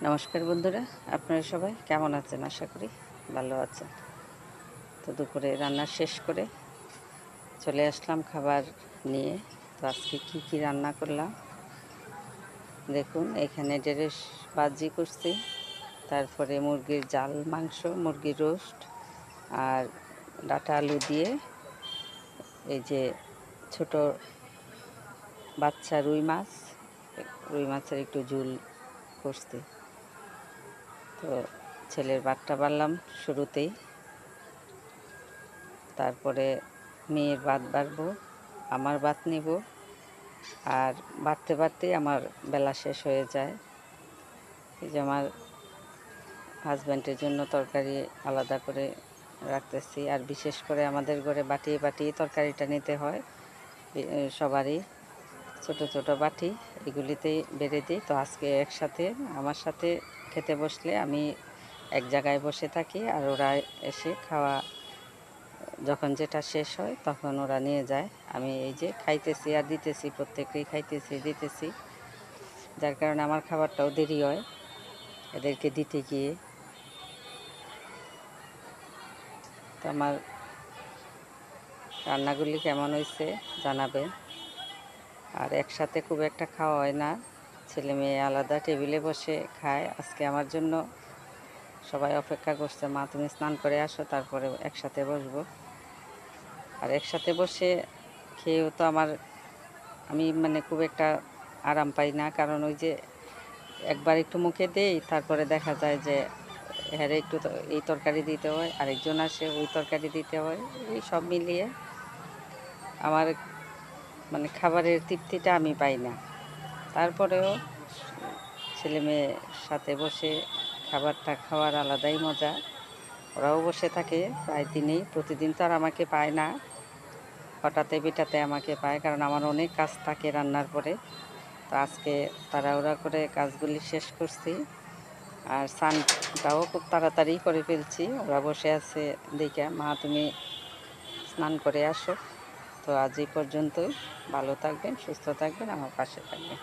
নমস্কার বন্ধুরা, আপনারা সবাই কেমন আছেন? আশা করি ভালো আছেন। তো দুপুরে রান্না শেষ করে চলে আসলাম খাবার নিয়ে। তো আজকে কি রান্না করলাম দেখুন। এখানে ঢেঁড়স ভাজি করছি, তারপরে মুরগির জাল মাংস, মুরগির রোস্ট, আর ডাঁটা আলু দিয়ে এই যে ছোট বাচ্চা রুই মাছের একটু ঝোল করছি। তো ছেলের ভাতটা বাড়লাম শুরুতেই, তারপরে মেয়ের ভাত বাড়বো, আমার ভাত নিব, আর বাড়তে বাড়তেই আমার বেলা শেষ হয়ে যায়। এই যে আমার হাজব্যান্ডের জন্য তরকারি আলাদা করে রাখতেছি, আর বিশেষ করে আমাদের ঘরে বাটিয়ে বাটিয়ে তরকারিটা নিতে হয় সবারই। ছোট ছোট বাটি, এগুলিতেই বেড়ে দিই। তো আজকে একসাথে আমার সাথে খেতে বসলে আমি এক জায়গায় বসে থাকি, আর ওরা এসে খাওয়া যখন যেটা শেষ হয় তখন ওরা নিয়ে যায়। আমি এই যে খাইতেছি আর দিতেছি, প্রত্যেকেই খাইতেছি দিতেছি, যার কারণে আমার খাবারটাও দেরি হয় এদেরকে দিতে গিয়ে। তো আমার রান্নাগুলি কেমন হয়েছে জানাবেন। আর একসাথে খুব একটা খাওয়া হয় না, ছেলে মেয়ে আলাদা টেবিলে বসে খায়। আজকে আমার জন্য সবাই অপেক্ষা করছে, মা তুমি স্নান করে আসো, তারপরে একসাথে বসবো। আর একসাথে বসে খেয়েও তো আমি খুব একটা আরাম পাই না, কারণ ওই যে একবার একটু মুখে দেই, তারপরে দেখা যায় যে হ্যাঁ একটু এই তরকারি দিতে হয়, আরেকজন আসে ওই তরকারি দিতে হয়। এই সব মিলিয়ে আমার খাবারের তৃপ্তিটা আমি পাই না। তারপরেও ছেলে মেয়ের সাথে বসে খাবারটা খাওয়ার আলাদাই মজা। ওরাও বসে থাকে প্রায় দিনেই, প্রতিদিন তো আর আমাকে পায় না, হঠাৎ বিটাতে আমাকে পায়, কারণ আমার অনেক কাজ থাকে রান্নার পরে। তো আজকে তাড়াহুড়া করে কাজগুলি শেষ করছি, আর স্নানটাও খুব তাড়াতাড়ি করে ফেলছি। ওরা বসে আছে দেখে, মা তুমি স্নান করে আসো। তো আজ এই পর্যন্তই। ভালো থাকবেন, সুস্থ থাকবেন, আমার পাশে থাকবেন।